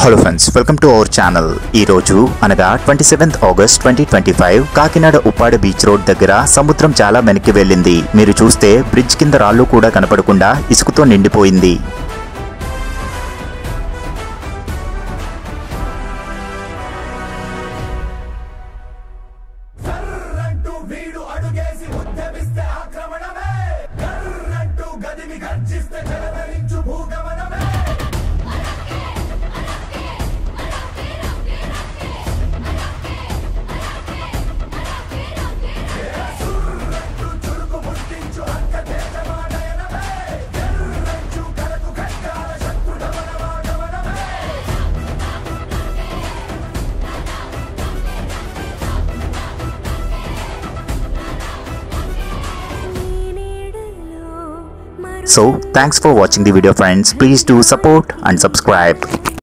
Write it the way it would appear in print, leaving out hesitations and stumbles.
Hello friends, welcome to our channel. ఈరోజు అనగా 27th August 2025 Kakinada Uppada beach road దగ్గర సముద్రం చాలా వెనక్కి వెళ్ళింది. మీరు చూస్తే బ్రిడ్జ్ కింద రాళ్ళు కూడా కనపడకుండా ఇసుకతో నిండిపోయింది. So, thanks for watching the video friends. Please do support and subscribe.